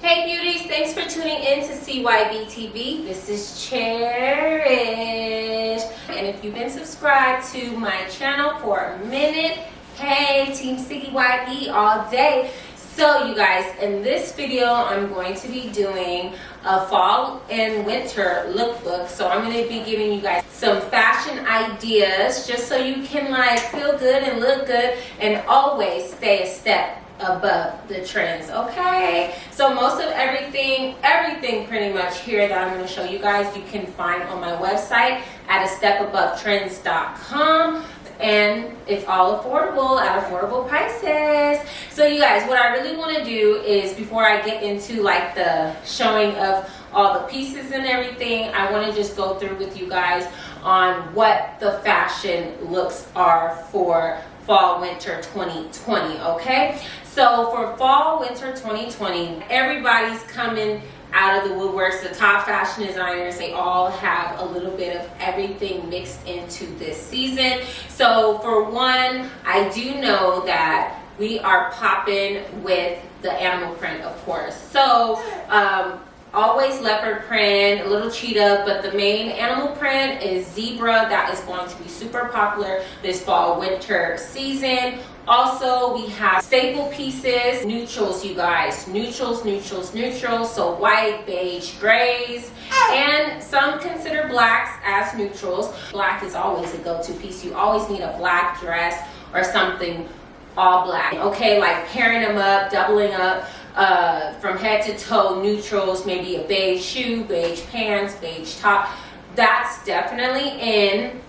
Hey beauties, thanks for tuning in to CYB TV. This is Cherish. And if you've been subscribed to my channel for a minute, hey, Team Sticky YB all day. So you guys, in this video, I'm going to be doing a fall and winter lookbook. So I'm going to be giving you guys some fashion ideas just so you can like feel good and look good and always stay a step above the trends. Okay, so most of everything pretty much here that I'm going to show you guys, you can find on my website at astepabovetrends.com, and it's all affordable at affordable prices. So you guys, what I really want to do is, before I get into like the showing of all the pieces and everything, I want to just go through with you guys on what the fashion looks are for fall winter 2020. Okay, so for fall winter 2020, everybody's coming out of the woodworks. The top fashion designers, they all have a little bit of everything mixed into this season. So for one, I do know that we are popping with the animal print, of course. So always leopard print, a little cheetah, but the main animal print is zebra. That is going to be super popular this fall winter season. Also, we have staple pieces, neutrals, you guys, neutrals. So white, beige, grays, and some consider blacks as neutrals. Black is always a go-to piece. You always need a black dress or something all black. Okay, like pairing them up, doubling up. From head to toe, neutrals, maybe a beige shoe, beige pants, beige top. That's definitely in.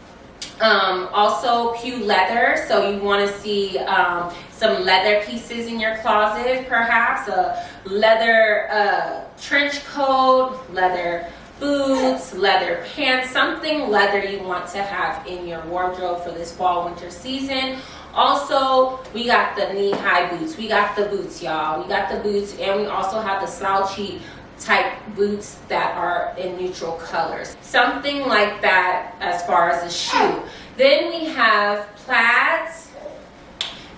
Also pew leather, so you want to see some leather pieces in your closet, perhaps a leather trench coat, leather boots, leather pants, something leather you want to have in your wardrobe for this fall winter season. Also, we got the knee-high boots. We got the boots, y'all. We got the boots, and we also have the slouchy type boots that are in neutral colors. Something like that as far as a shoe. Then we have plaids.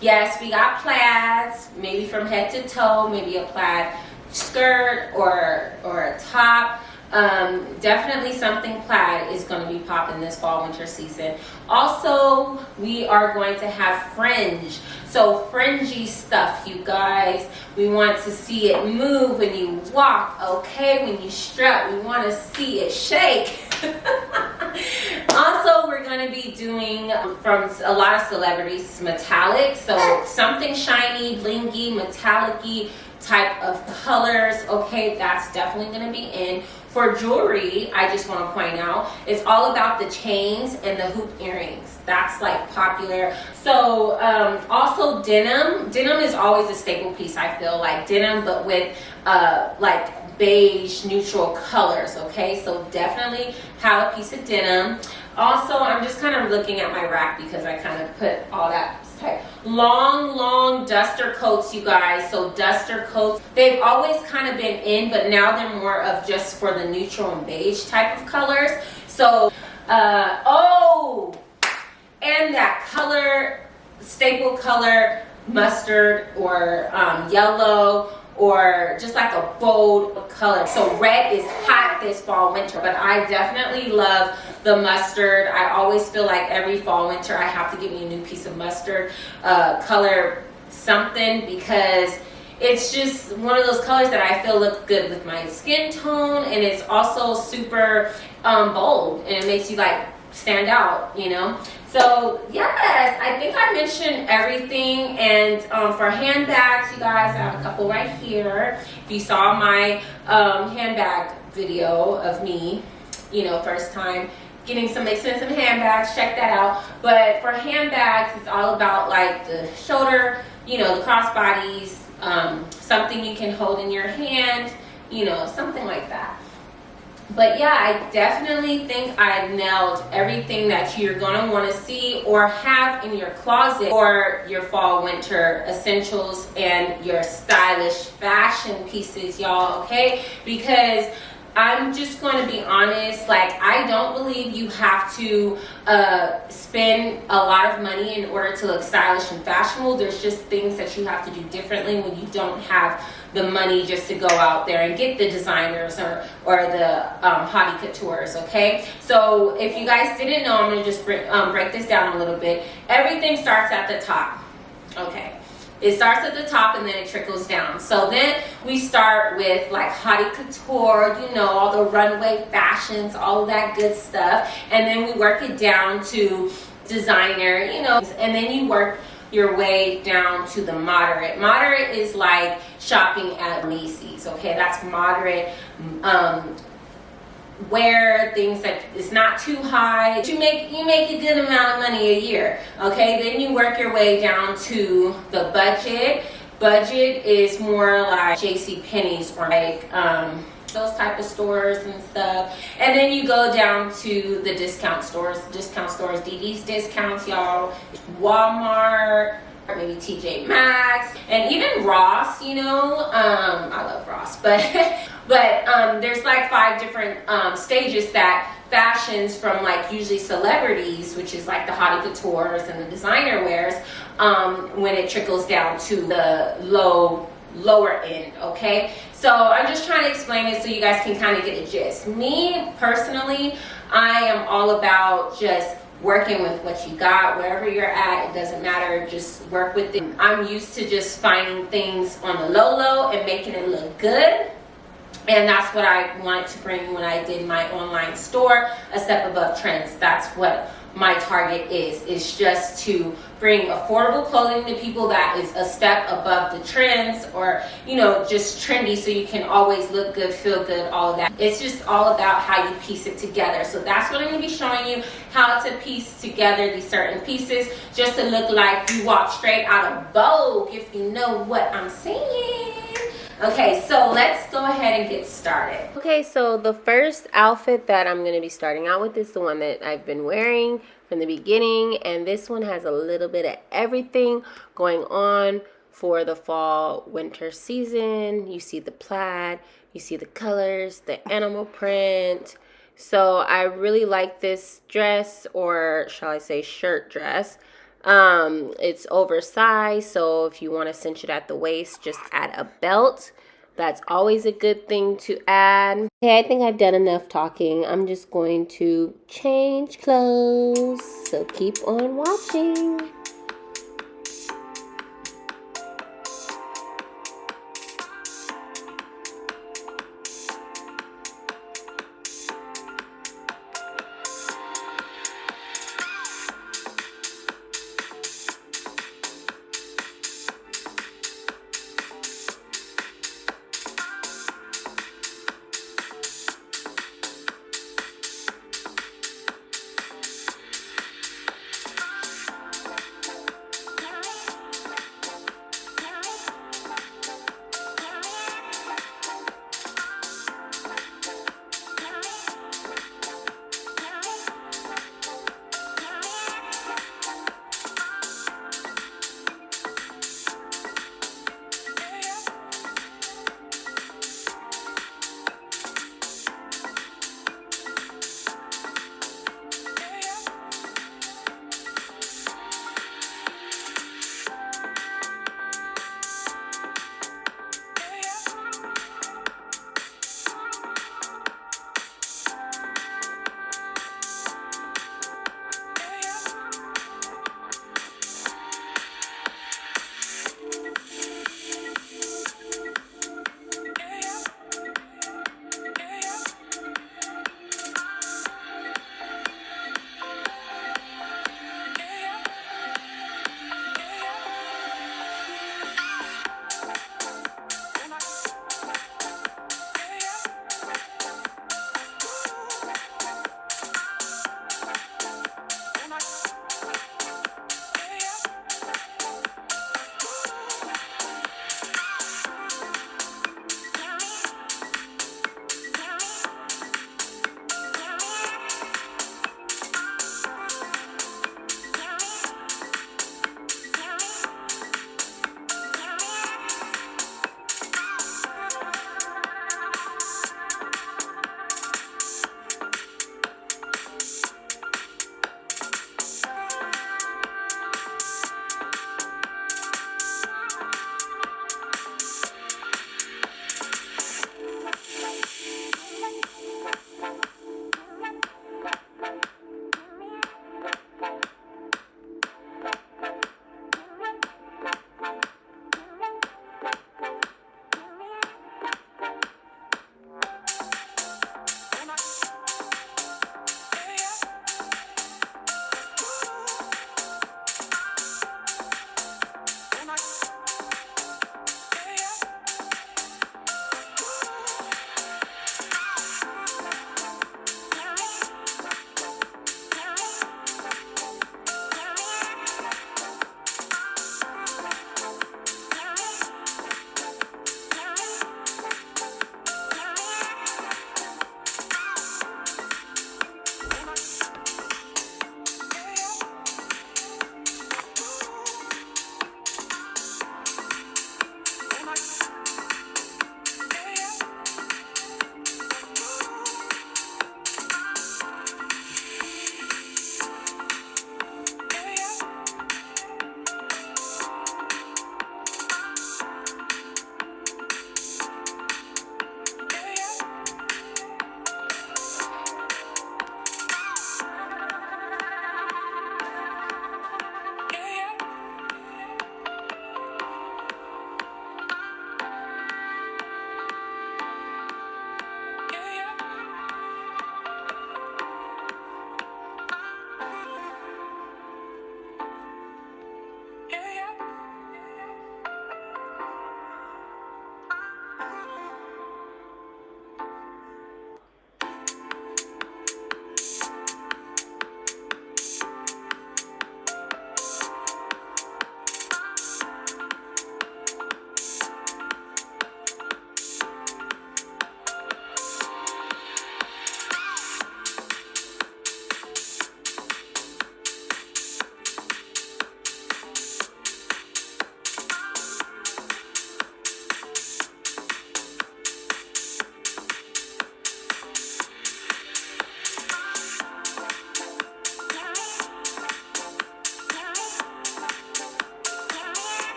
Yes, we got plaids, maybe from head to toe, maybe a plaid skirt or a top. Definitely something plaid is going to be popping this fall winter season. Also, we are going to have fringe. So fringy stuff, you guys. We want to see it move when you walk, okay? When you strut, we want to see it shake. Also, we're going to be doing from a lot of celebrities metallic. So something shiny, blingy, metallic-y type of colors. Okay, that's definitely going to be in. For jewelry, I just want to point out, it's all about the chains and the hoop earrings. That's like popular. So also denim. Denim is always a staple piece, I feel like. Denim, but with like beige neutral colors. Okay, so definitely have a piece of denim. Also, I'm just kind of looking at my rack because I kind of put all that. Okay. Long duster coats, you guys. So duster coats, they've always kind of been in, but now they're more of just for the neutral and beige type of colors. So oh, and that color, staple color, mustard or yellow, or just like a bold color. So red is hot this fall winter, but I definitely love the mustard. I always feel like every fall winter I have to give me a new piece of mustard color something, because it's just one of those colors that I feel look good with my skin tone, and it's also super bold, and it makes you like stand out, you know. So yes, I think I mentioned everything. And for handbags, you guys, I have a couple right here. If you saw my handbag video of me, you know, first time getting some expensive handbags, check that out. But for handbags, it's all about like the shoulder, you know, the crossbodies, something you can hold in your hand, you know, something like that. But yeah, I definitely think I nailed everything that you're going to want to see or have in your closet for your fall winter essentials and your stylish fashion pieces, y'all, okay? Because I'm just going to be honest, like, I don't believe you have to spend a lot of money in order to look stylish and fashionable. There's just things that you have to do differently when you don't have the money just to go out there and get the designers or the hautie coutures, okay? So if you guys didn't know, I'm going to just break this down a little bit. Everything starts at the top, okay? It starts at the top and then it trickles down. So then we start with like hautie couture, you know, all the runway fashions, all of that good stuff. And then we work it down to designer, you know, and then you work your way down to the moderate. Moderate is like shopping at Macy's, okay? That's moderate. Wear things that is not too high. You make a good amount of money a year, okay? Then you work your way down to the budget. Budget is more like JCPenney's or like those type of stores and stuff. And then you go down to the discount stores. DD's discounts, y'all. Walmart, or maybe TJ Maxx, and even Ross, you know. I love Ross, but there's like 5 different stages that fashions from, like, usually celebrities, which is like the hautie coutures and the designer wears, when it trickles down to the lower end, okay? So I'm just trying to explain it so you guys can kind of get a gist. Me personally, I am all about just working with what you got, wherever you're at. It doesn't matter, just work with it. I'm used to just finding things on the low and making it look good. And that's what I wanted to bring when I did my online store, a step above trends. That's what my target is just to bring affordable clothing to people that is a step above the trends, or, you know, just trendy, so you can always look good, feel good, all of that. It's just all about how you piece it together. So that's what I'm going to be showing you, how to piece together these certain pieces just to look like you walk straight out of Vogue, if you know what I'm saying. Okay, so let's go ahead and get started. Okay, so the first outfit that I'm going to be starting out with is the one that I've been wearing from the beginning. And this one has a little bit of everything going on for the fall winter season. You see the plaid, you see the colors, the animal print. So I really like this dress, or shall I say shirt dress. It's oversized, so if you want to cinch it at the waist, just add a belt. That's always a good thing to add. Okay, I think I've done enough talking. I'm just going to change clothes, so keep on watching.